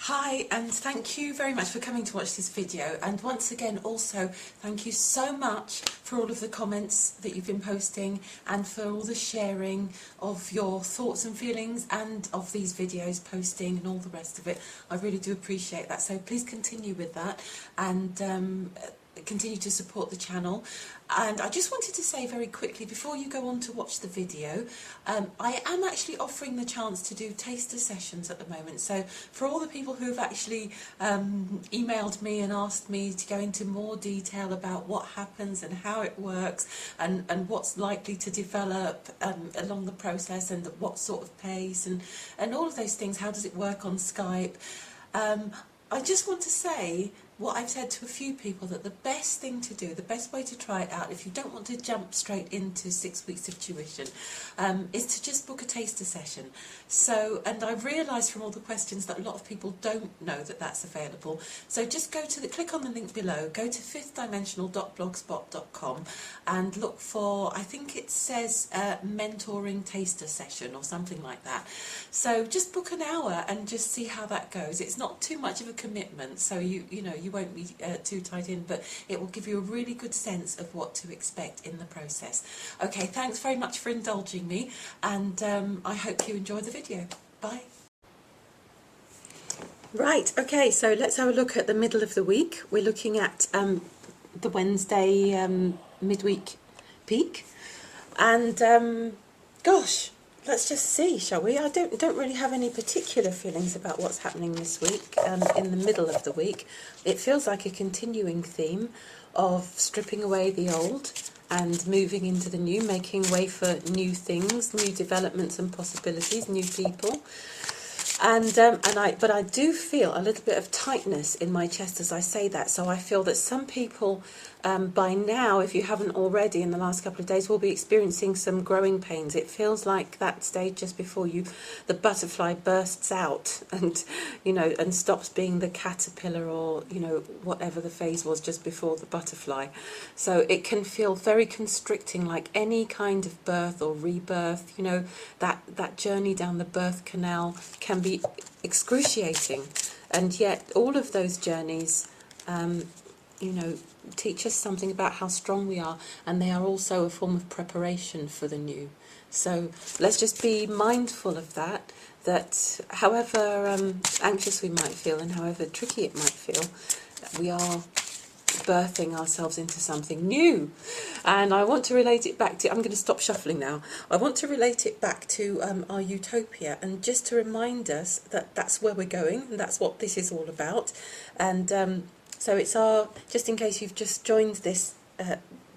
Hi, and thank you very much for coming to watch this video, and once again also thank you so much for all of the comments that you've been posting and for all the sharing of your thoughts and feelings and of these videos posting and all the rest of it. I really do appreciate that, so please continue with that and continue to support the channel. And I just wanted to say very quickly before you go on to watch the video, I am actually offering the chance to do taster sessions at the moment. So for all the people who have actually emailed me and asked me to go into more detail about what happens and how it works and what's likely to develop along the process and at what sort of pace and all of those things, how does it work on Skype, I just want to say what I've said to a few people, that the best thing to do, the best way to try it out, if you don't want to jump straight into 6 weeks of tuition, is to just book a taster session. So, and I've realised from all the questions that a lot of people don't know that that's available. So just click on the link below, go to fifthdimensional.blogspot.com and look for, I think it says mentoring taster session or something like that. So just book an hour and just see how that goes. It's not too much of a commitment, so you know you won't be too tied in, but it will give you a really good sense of what to expect in the process. Okay, thanks very much for indulging me, and I hope you enjoy the video. Bye. Right, okay, so let's have a look at the middle of the week. We're looking at the Wednesday midweek peak, and gosh, let's just see, shall we? I don't really have any particular feelings about what's happening this week, in the middle of the week. It feels like a continuing theme of stripping away the old and moving into the new, making way for new things, new developments and possibilities, new people. But I do feel a little bit of tightness in my chest as I say that. So I feel that some people, by now, if you haven't already in the last couple of days, will be experiencing some growing pains. It feels like that stage just before the butterfly bursts out and, and stops being the caterpillar or, whatever the phase was just before the butterfly. So it can feel very constricting, like any kind of birth or rebirth. That journey down the birth canal can be excruciating, and yet all of those journeys teach us something about how strong we are, and they are also a form of preparation for the new. So let's just be mindful of that however anxious we might feel and however tricky it might feel, we are birthing ourselves into something new. And I want to relate it back to, I'm going to stop shuffling now, I want to relate it back to our Utopia, and just to remind us that that's where we're going and that's what this is all about. And so it's just in case you've just joined this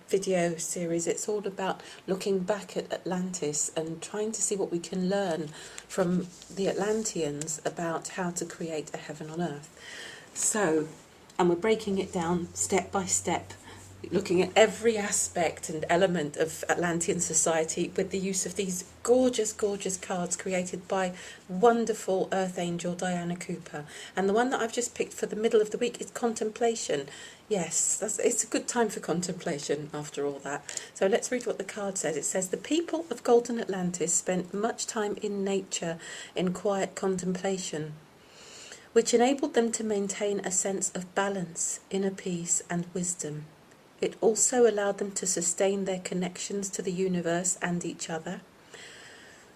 video series, it's all about looking back at Atlantis and trying to see what we can learn from the Atlanteans about how to create a heaven on earth. So, and we're breaking it down step by step, looking at every aspect and element of Atlantean society with the use of these gorgeous, gorgeous cards created by wonderful Earth Angel Diana Cooper. And the one that I've just picked for the middle of the week is Contemplation. Yes, it's a good time for contemplation after all that. So let's read what the card says. It says, the people of Golden Atlantis spent much time in nature in quiet contemplation, which enabled them to maintain a sense of balance, inner peace and wisdom. It also allowed them to sustain their connections to the universe and each other.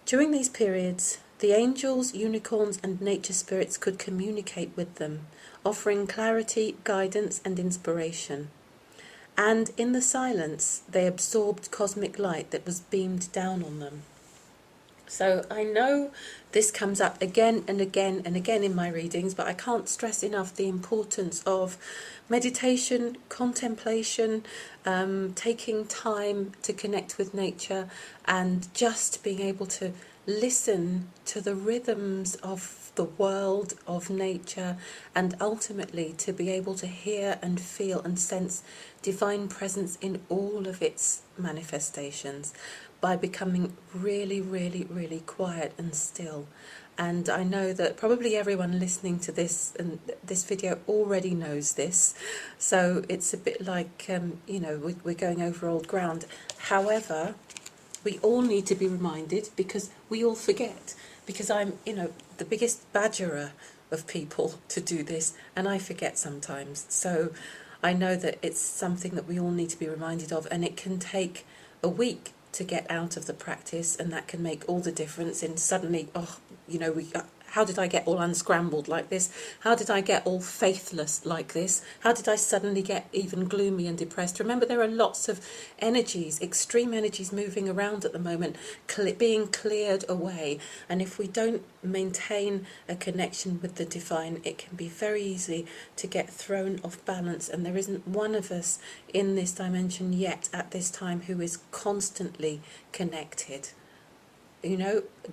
During these periods, the angels, unicorns and nature spirits could communicate with them, offering clarity, guidance and inspiration. And in the silence, they absorbed cosmic light that was beamed down on them. So I know this comes up again and again and again in my readings, but I can't stress enough the importance of meditation, contemplation, taking time to connect with nature, and just being able to listen to the rhythms of the world, of nature, and ultimately to be able to hear and feel and sense divine presence in all of its manifestations, by becoming really, really, really quiet and still. And I know that probably everyone listening to this and this video already knows this, so it's a bit like, we're going over old ground. However, we all need to be reminded, because we all forget, because I'm, the biggest badgerer of people to do this, and I forget sometimes. So I know that it's something that we all need to be reminded of, and it can take a week to get out of the practice, and that can make all the difference in suddenly, how did I get all unscrambled like this? How did I get all faithless like this? How did I suddenly get even gloomy and depressed? Remember, there are lots of energies, extreme energies moving around at the moment, being cleared away. And if we don't maintain a connection with the divine, it can be very easy to get thrown off balance. And there isn't one of us in this dimension yet at this time who is constantly connected.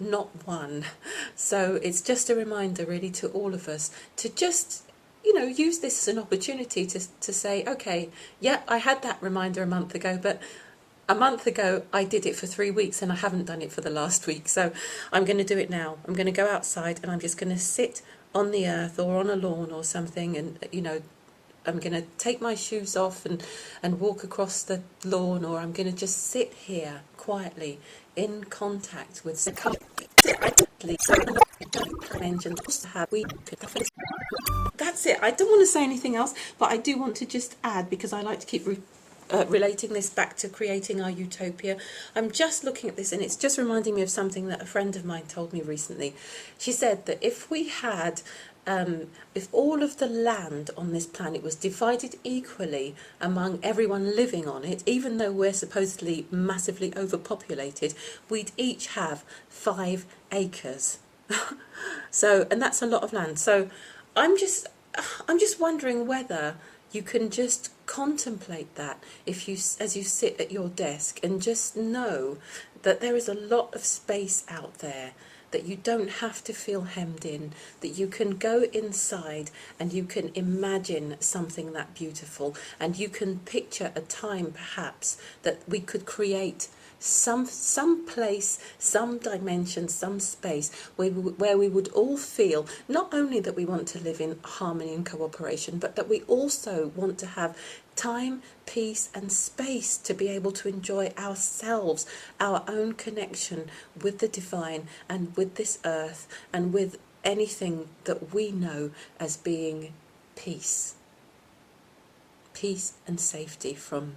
Not one. So it's just a reminder really to all of us to just, use this as an opportunity to say, okay, yeah, I had that reminder a month ago, but a month ago I did it for 3 weeks and I haven't done it for the last week. So I'm going to do it now. I'm going to go outside and I'm just going to sit on the earth or on a lawn or something, and, I'm going to take my shoes off and walk across the lawn, or I'm going to just sit here quietly in contact with the That's it. I don't want to say anything else, but I do want to just add, because I like to keep relating this back to creating our utopia. I'm just looking at this and it's just reminding me of something that a friend of mine told me recently. She said that if we had if all of the land on this planet was divided equally among everyone living on it, even though we're supposedly massively overpopulated, we'd each have 5 acres. So, and that's a lot of land. So I'm just wondering whether you can just contemplate that as you sit at your desk, and just know that there is a lot of space out there, that you don't have to feel hemmed in, that you can go inside and you can imagine something that beautiful, and you can picture a time perhaps that we could create some place, some dimension, some space where we would all feel not only that we want to live in harmony and cooperation, but that we also want to have time, peace and space to be able to enjoy ourselves, our own connection with the divine and with this earth and with anything that we know as being peace. Peace and safety from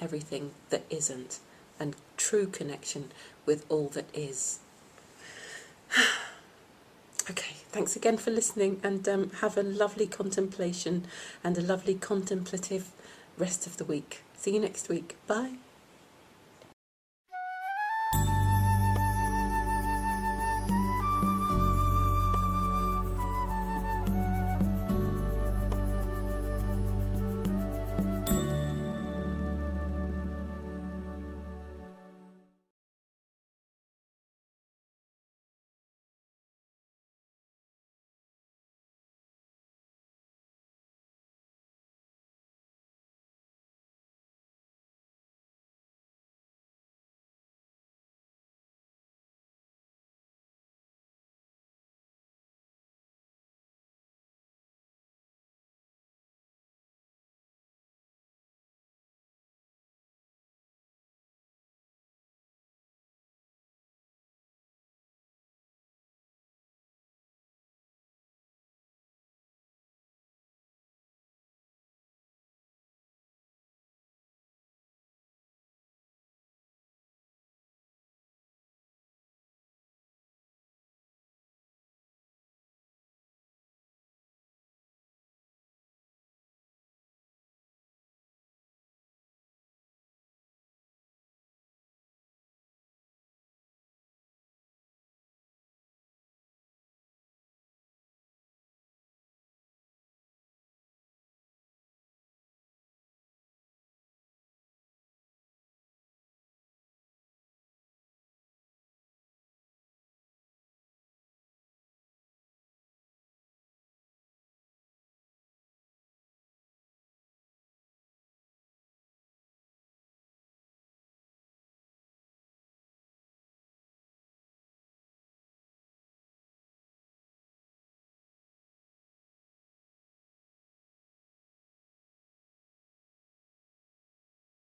everything that isn't, and true connection with all that is. Okay, thanks again for listening, and have a lovely contemplation and a lovely contemplative rest of the week. See you next week. Bye.